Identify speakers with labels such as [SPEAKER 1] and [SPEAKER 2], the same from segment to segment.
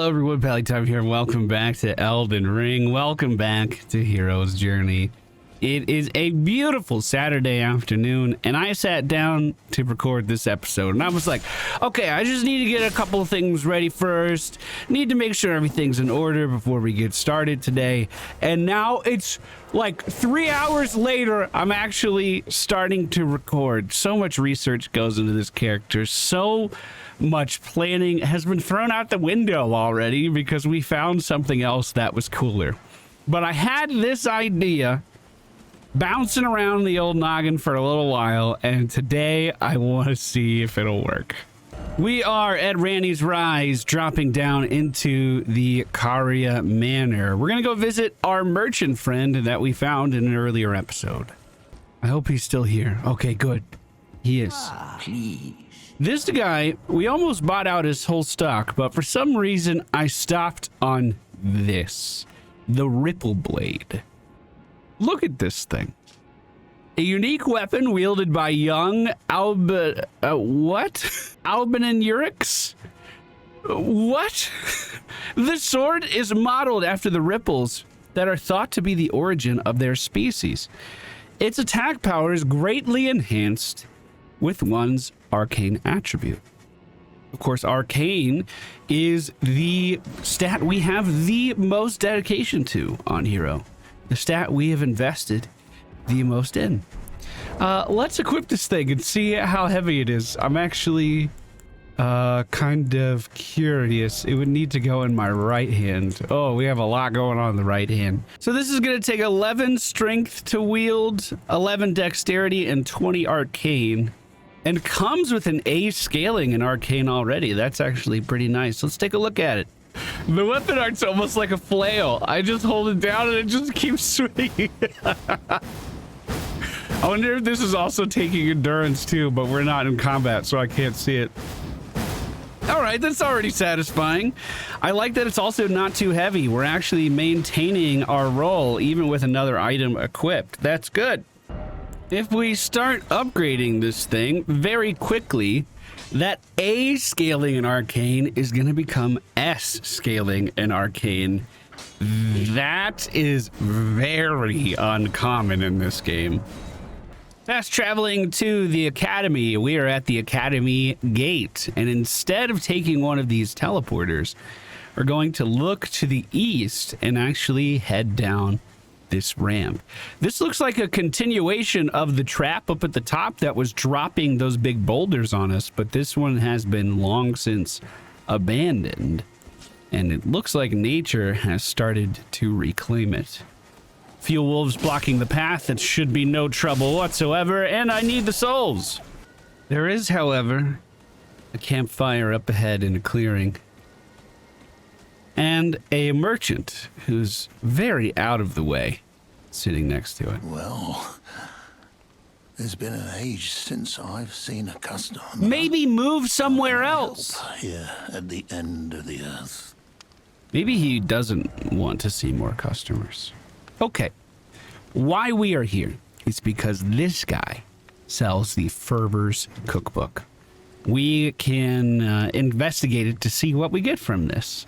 [SPEAKER 1] Hello everyone, Pallytime here, and welcome back to Elden Ring. Welcome back to Hero's Journey. It is a beautiful Saturday afternoon, and I sat down to record this episode, and I was like, okay, I just need to get a couple of things ready first. Need to make sure everything's in order before we get started today. And now it's like 3 hours later, I'm actually starting to record. So much research goes into this character. So much planning has been thrown out the window already because we found something else that was cooler. But I had this idea bouncing around the old noggin for a little while, and today I want to see if it'll work. We are at Ranni's Rise, dropping down into the Volcano Manor. We're gonna go visit our merchant friend that we found in an earlier episode. I hope he's still here. Okay, good. He is.
[SPEAKER 2] Please.
[SPEAKER 1] This guy, we almost bought out his whole stock, but for some reason I stopped on this. The Ripple Blade. Look at this thing. A unique weapon wielded by young Albanenurix? What? The sword is modeled after the ripples that are thought to be the origin of their species. Its attack power is greatly enhanced with one's arcane attribute. Of course, arcane is the stat we have the most dedication to on Hero. The stat we have invested the most in. Let's equip this thing and see how heavy it is. I'm actually kind of curious. It would need to go in my right hand. Oh, we have a lot going on in the right hand. So this is going to take 11 strength to wield, 11 dexterity, and 20 arcane. And comes with an A scaling in arcane already. That's actually pretty nice. Let's take a look at it. The weapon art's almost like a flail. I just hold it down and it just keeps swinging. I wonder if this is also taking endurance too, but we're not in combat, so I can't see it. All right, that's already satisfying. I like that it's also not too heavy. We're actually maintaining our roll even with another item equipped. That's good. If we start upgrading this thing very quickly, that A scaling in arcane is going to become S scaling in arcane. That is very uncommon in this game. Fast traveling to the academy, we are at the academy gate, and instead of taking one of these teleporters, we're going to look to the east and actually head down this ramp. This looks like a continuation of the trap up at the top that was dropping those big boulders on us, but this one has been long since abandoned, and it looks like nature has started to reclaim it. Few wolves blocking the path. It should be no trouble whatsoever, and I need the souls. There is, however, a campfire up ahead in a clearing, and a merchant who's very out of the way sitting next to it.
[SPEAKER 2] Well, there's been an age since I've seen a customer.
[SPEAKER 1] Maybe move somewhere else.
[SPEAKER 2] Here at the end of the earth.
[SPEAKER 1] Maybe he doesn't want to see more customers. Okay. Why we are here is because this guy sells the Fervor's cookbook. We can investigate it to see what we get from this.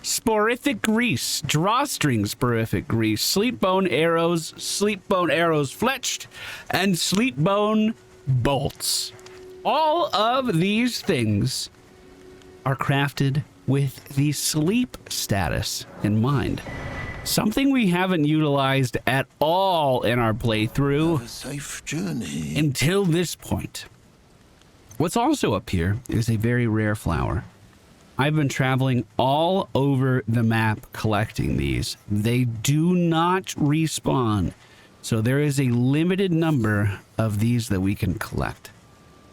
[SPEAKER 1] Sporific grease, drawstring sporific grease, sleep bone arrows fletched, and sleep bone bolts. All of these things are crafted with the sleep status in mind. Something we haven't utilized at all in our playthrough.
[SPEAKER 2] Have a safe journey.
[SPEAKER 1] Until this point. What's also up here is a very rare flower. I've been traveling all over the map collecting these. They do not respawn, so there is a limited number of these that we can collect.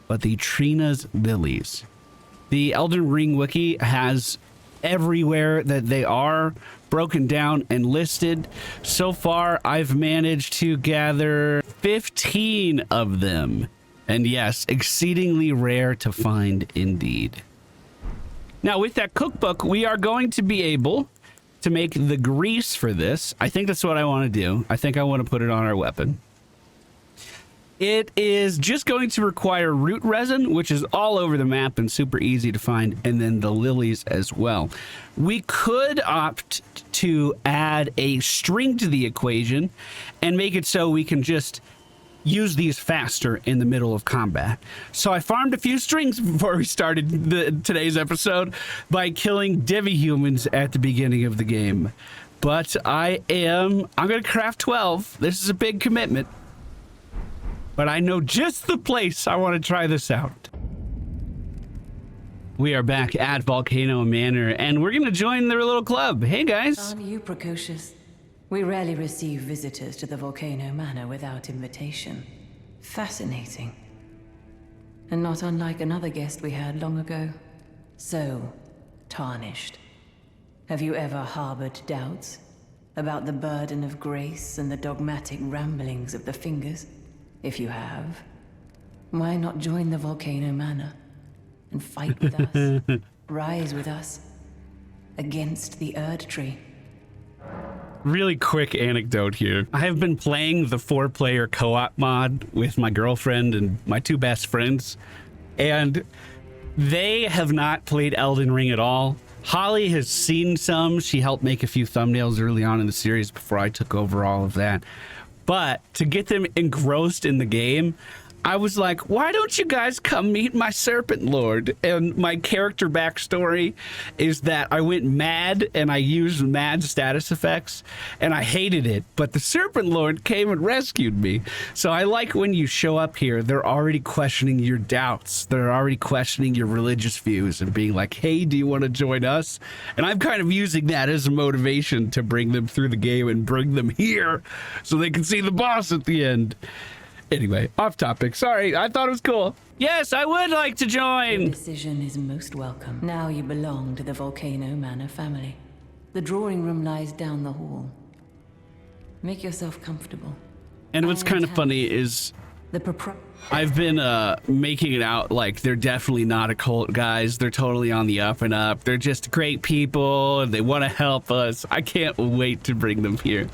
[SPEAKER 1] But the Trina's lilies. The Elden Ring wiki has everywhere that they are broken down and listed. So far, I've managed to gather 15 of them. And yes, exceedingly rare to find indeed. Now, with that cookbook, we are going to be able to make the grease for this. I think that's what I want to do. I think I want to put it on our weapon. It is just going to require root resin, which is all over the map and super easy to find, and then the lilies as well. We could opt to add a string to the equation and make it so we can just use these faster in the middle of combat. So I farmed a few strings before we started today's episode by killing Divi humans at the beginning of the game. But I'm going to craft 12. This is a big commitment. But I know just the place I want to try this out. We are back at Volcano Manor, and we're going to join their little club. Hey, guys.
[SPEAKER 3] Aren't you precocious? We rarely receive visitors to the Volcano Manor without invitation. Fascinating. And not unlike another guest we had long ago. So, tarnished. Have you ever harbored doubts about the burden of grace and the dogmatic ramblings of the fingers? If you have, why not join the Volcano Manor and fight with us, rise with us, against the Erd Tree?
[SPEAKER 1] Really quick anecdote here. I have been playing the 4-player co-op mod with my girlfriend and my 2 best friends, and they have not played Elden Ring at all. Holly has seen some. She helped make a few thumbnails early on in the series before I took over all of that. But to get them engrossed in the game, I was like, why don't you guys come meet my Serpent Lord? And my character backstory is that I went mad and I used mad status effects and I hated it. But the Serpent Lord came and rescued me. So I like when you show up here, they're already questioning your doubts. They're already questioning your religious views and being like, hey, do you want to join us? And I'm kind of using that as a motivation to bring them through the game and bring them here so they can see the boss at the end. Anyway, off topic. Sorry, I thought it was cool. Yes, I would like to join.
[SPEAKER 3] Your decision is most welcome. Now you belong to the Volcano Manor family. The drawing room lies down the hall. Make yourself comfortable.
[SPEAKER 1] And what's kind of funny is I've been making it out like they're definitely not a cult, guys. They're totally on the up and up. They're just great people and they want to help us. I can't wait to bring them here.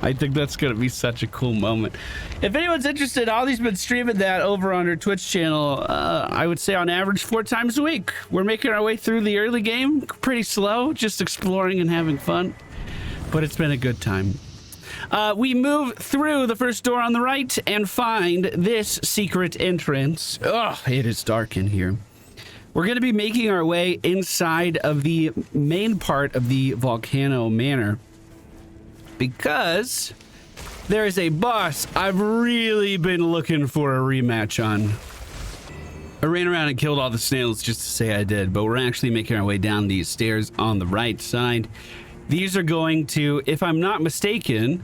[SPEAKER 1] I think that's going to be such a cool moment. If anyone's interested, Ollie's been streaming that over on her Twitch channel, I would say on average 4 times a week. We're making our way through the early game pretty slow, just exploring and having fun. But it's been a good time. We move through the first door on the right and find this secret entrance. Oh, it is dark in here. We're going to be making our way inside of the main part of the Volcano Manor because there is a boss I've really been looking for a rematch on. I ran around and killed all the snails just to say I did, but we're actually making our way down these stairs on the right side. These are going to, if I'm not mistaken...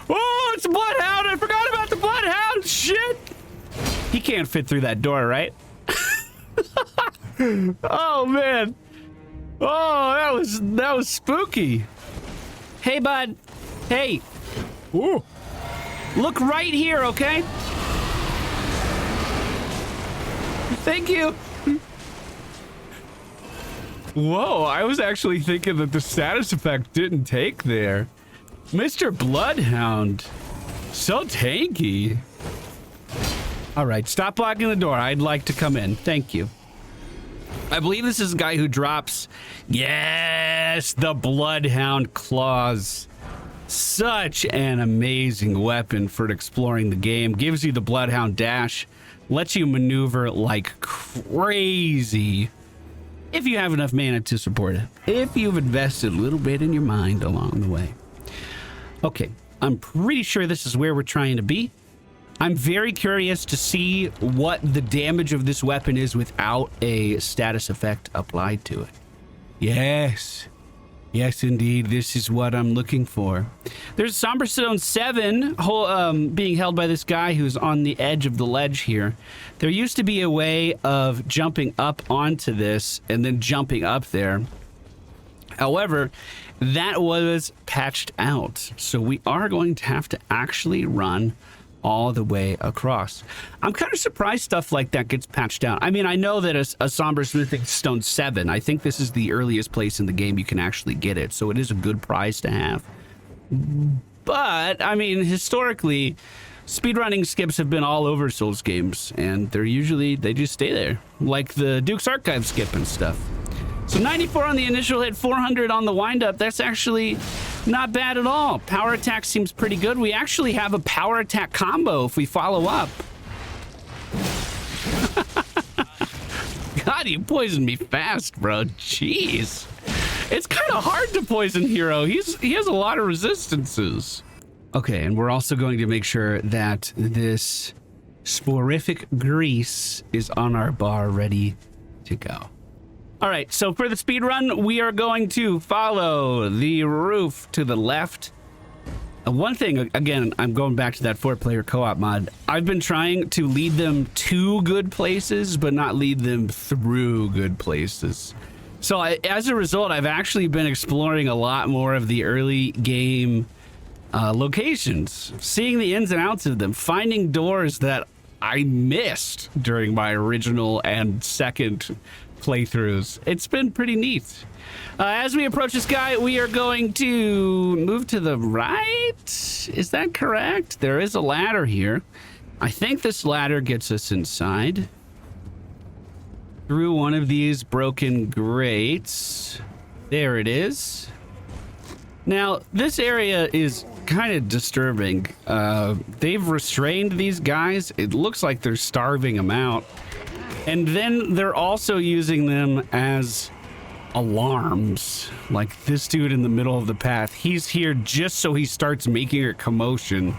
[SPEAKER 1] Oh, it's a bloodhound! I forgot about the bloodhound! Shit! He can't fit through that door, right? Oh, man. Oh, that was spooky. Hey, bud. Hey. Ooh. Look right here, okay? Thank you. Whoa, I was actually thinking that the status effect didn't take there. Mr. Bloodhound. So tanky. All right, stop blocking the door. I'd like to come in. Thank you. I believe this is a guy who drops... Yes, the Bloodhound claws. Such an amazing weapon for exploring the game. Gives you the Bloodhound dash. Lets you maneuver like crazy. If you have enough mana to support it. If you've invested a little bit in your mind along the way. Okay, I'm pretty sure this is where we're trying to be. I'm very curious to see what the damage of this weapon is without a status effect applied to it. Yes. Yes, indeed. This is what I'm looking for. There's Somber Stone 7 being held by this guy who's on the edge of the ledge here. There used to be a way of jumping up onto this and then jumping up there. However, that was patched out. So we are going to have to actually run all the way across. I'm kind of surprised stuff like that gets patched out. I mean, I know that a Somber Smithing Stone 7, I think this is the earliest place in the game you can actually get it. So it is a good prize to have. But, I mean, historically, speedrunning skips have been all over Souls games, and they just stay there, like the Duke's Archive skip and stuff. So 94 on the initial hit, 400 on the windup. That's actually not bad at all. Power attack seems pretty good. We actually have a power attack combo if we follow up. God, you poisoned me fast, bro. Jeez. It's kind of hard to poison Hero. He has a lot of resistances. Okay, and we're also going to make sure that this sporific grease is on our bar ready to go. All right, so for the speed run, we are going to follow the roof to the left. One thing, again, I'm going back to that 4-player co-op mod. I've been trying to lead them to good places, but not lead them through good places. So as a result, I've actually been exploring a lot more of the early game locations, seeing the ins and outs of them, finding doors that I missed during my original and second playthroughs. It's been pretty neat. As we approach this guy, we are going to move to the right. Is that correct? There is a ladder here. I think this ladder gets us inside through one of these broken grates. There it is. Now, this area is kind of disturbing. They've restrained these guys. It looks like they're starving them out. And then they're also using them as alarms. Like this dude in the middle of the path. He's here just so he starts making a commotion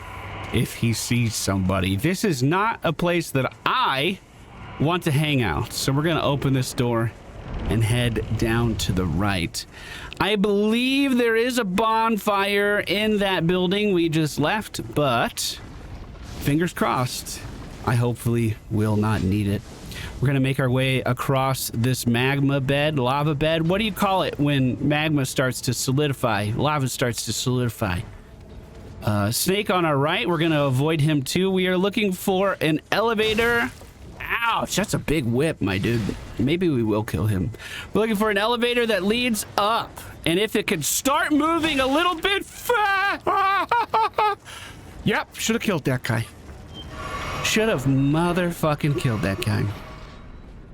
[SPEAKER 1] if he sees somebody. This is not a place that I want to hang out. So we're going to open this door and head down to the right. I believe there is a bonfire in that building we just left, but fingers crossed. I hopefully will not need it. We're going to make our way across this magma bed, lava bed. What do you call it when magma starts to solidify? Lava starts to solidify. Snake on our right. We're going to avoid him too. We are looking for an elevator. Ouch, that's a big whip, my dude. Maybe we will kill him. We're looking for an elevator that leads up. And if it could start moving a little bit fast. Yep, should have killed that guy. Should have motherfucking killed that guy.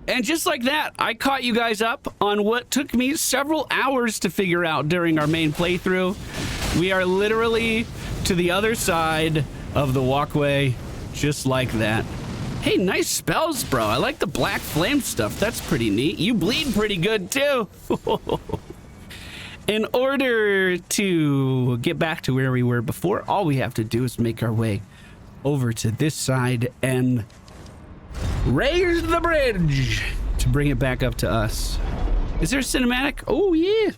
[SPEAKER 1] And just like that, I caught you guys up on what took me several hours to figure out during our main playthrough. We are literally to the other side of the walkway, just like that. Hey, nice spells, bro. I like the black flame stuff. That's pretty neat. You bleed pretty good, too. In order to get back to where we were before, all we have to do is make our way over to this side and raise the bridge to bring it back up to us. Is there a cinematic? Oh, yeah.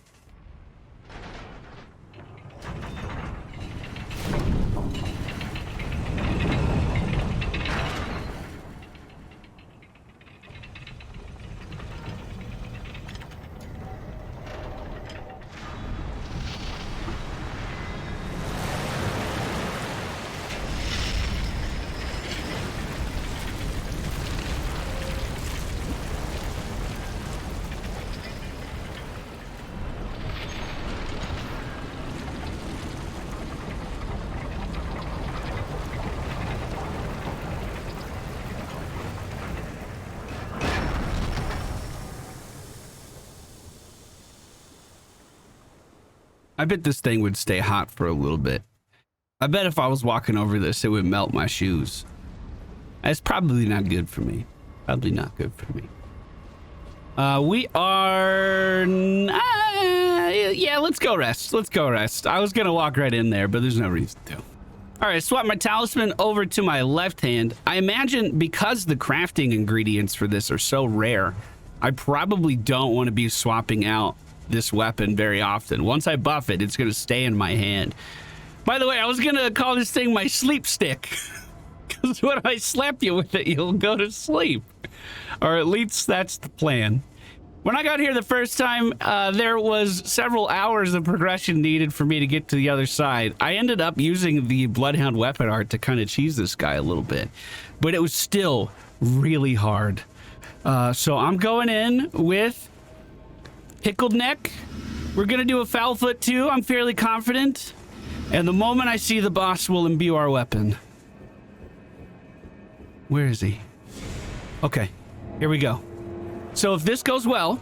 [SPEAKER 1] I bet this thing would stay hot for a little bit. I bet if I was walking over this, it would melt my shoes. That's probably not good for me. Probably not good for me. We are... yeah, let's go rest. Let's go rest. I was going to walk right in there, but there's no reason to. All right, swap my talisman over to my left hand. I imagine because the crafting ingredients for this are so rare, I probably don't want to be swapping out this weapon very often. Once I buff it, it's going to stay in my hand. By the way, I was going to call this thing my sleep stick. Because when I slap you with it, you'll go to sleep. Or at least that's the plan. When I got here the first time, there was several hours of progression needed for me to get to the other side. I ended up using the Bloodhound weapon art to kind of cheese this guy a little bit. But it was still really hard. So I'm going in with Pickled Neck. We're going to do a Foul Foot too. I'm fairly confident. And the moment I see the boss, we'll imbue our weapon. Where is he? Okay, here we go. So if this goes well,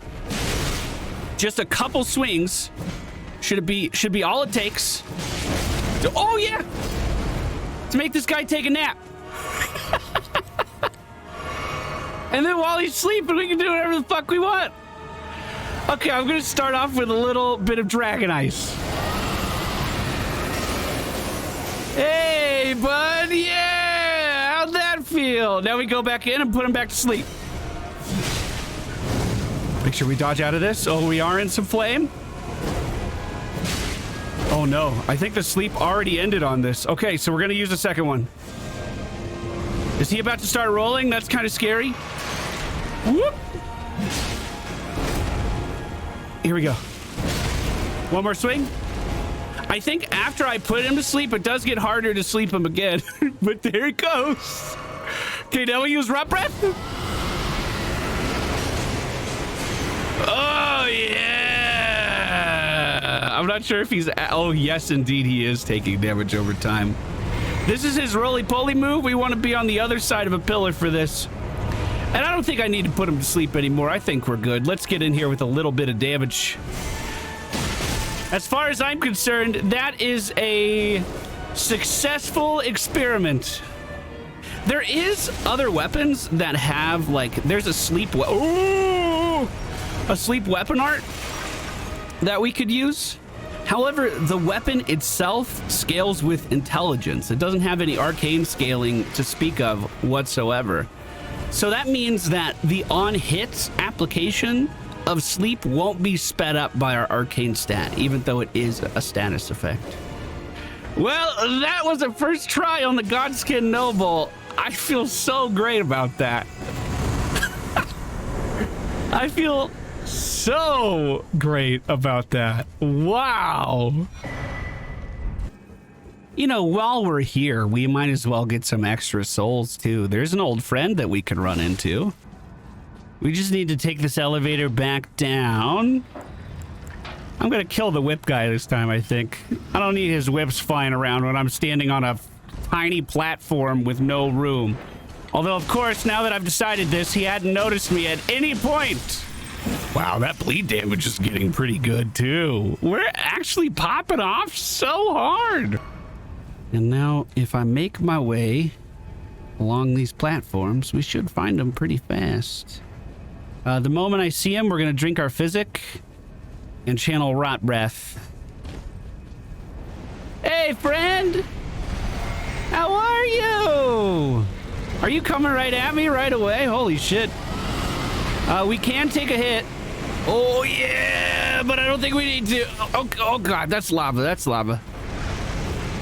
[SPEAKER 1] just a couple swings should be all it takes to, oh yeah, to make this guy take a nap. And then while he's sleeping, we can do whatever the fuck we want. Okay, I'm gonna start off with a little bit of dragon ice. Hey, bud, yeah! How'd that feel? Now we go back in and put him back to sleep. Make sure we dodge out of this. Oh, we are in some flame. Oh no, I think the sleep already ended on this. Okay, so we're gonna use the second one. Is he about to start rolling? That's kind of scary. Whoop! Here we go. One more swing. I think after I put him to sleep, it does get harder to sleep him again. But there it goes. Okay, now we use rot breath. Oh, yeah. I'm not sure if he's... Oh, yes, indeed, he is taking damage over time. This is his roly-poly move. We want to be on the other side of a pillar for this. And I don't think I need to put him to sleep anymore. I think we're good. Let's get in here with a little bit of damage. As far as I'm concerned, that is a successful experiment. There is other weapons that have, like, there's a sleep weapon art that we could use. However, the weapon itself scales with intelligence. It doesn't have any arcane scaling to speak of whatsoever. So that means that the on-hit application of sleep won't be sped up by our arcane stat, even though it is a status effect. Well, that was a first try on the Godskin Noble. I feel so great about that. I feel so great about that. Wow. You know, while we're here, we might as well get some extra souls too. There's an old friend that we could run into. We just need to take this elevator back down. I'm gonna kill the whip guy this time, I think. I don't need his whips flying around when I'm standing on a tiny platform with no room. Although, of course, now that I've decided this, he hadn't noticed me at any point. Wow, that bleed damage is getting pretty good, too. We're actually popping off so hard. And now, if I make my way along these platforms, we should find them pretty fast. The moment I see him, we're going to drink our physic and channel rot breath. Hey, friend! How are you? Are you coming right at me right away? Holy shit. We can take a hit. Oh, yeah, but I don't think we need to. Oh, God, that's lava. That's lava.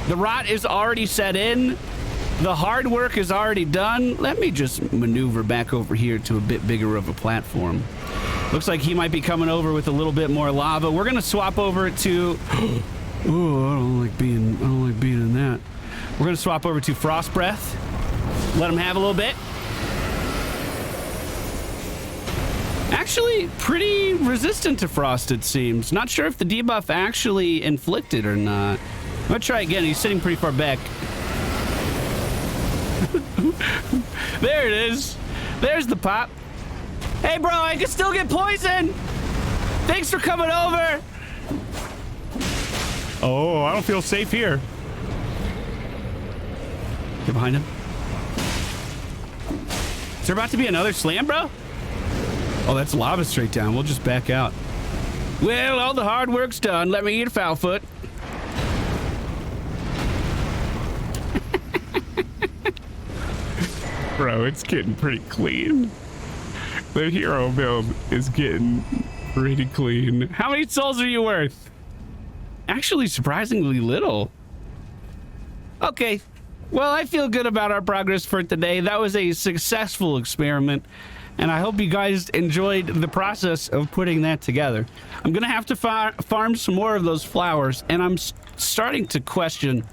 [SPEAKER 1] The rot is already set in. The hard work is already done. Let me just maneuver back over here to a bit bigger of a platform. Looks like he might be coming over with a little bit more lava. We're gonna swap over to. Oh, I don't like being in that. We're gonna swap over to frost breath. Let him have a little bit. Actually, pretty resistant to frost, it seems. Not sure if the debuff actually inflicted or not. I'm gonna try again. He's sitting pretty far back. There it is. There's the pop. Hey, bro, I can still get poisoned. Thanks for coming over. Oh, I don't feel safe here. Get behind him. Is there about to be another slam, bro? Oh, that's lava straight down. We'll just back out. Well, all the hard work's done. Let me eat a foul foot. Bro, it's getting pretty clean. The hero build is getting pretty clean. How many souls are you worth? Actually, surprisingly little. Okay. Well, I feel good about our progress for today. That was a successful experiment, and I hope you guys enjoyed the process of putting that together. I'm gonna have to farm some more of those flowers, and I'm starting to question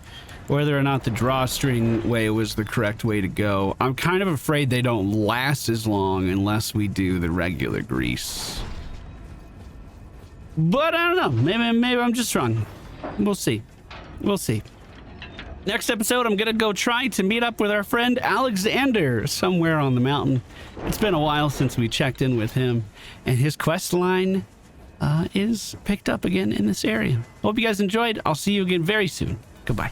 [SPEAKER 1] whether or not the drawstring way was the correct way to go. I'm kind of afraid they don't last as long unless we do the regular grease. But I don't know. Maybe I'm just wrong. We'll see. We'll see. Next episode, I'm going to go try to meet up with our friend Alexander somewhere on the mountain. It's been a while since we checked in with him, and his quest line is picked up again in this area. Hope you guys enjoyed. I'll see you again very soon. Goodbye.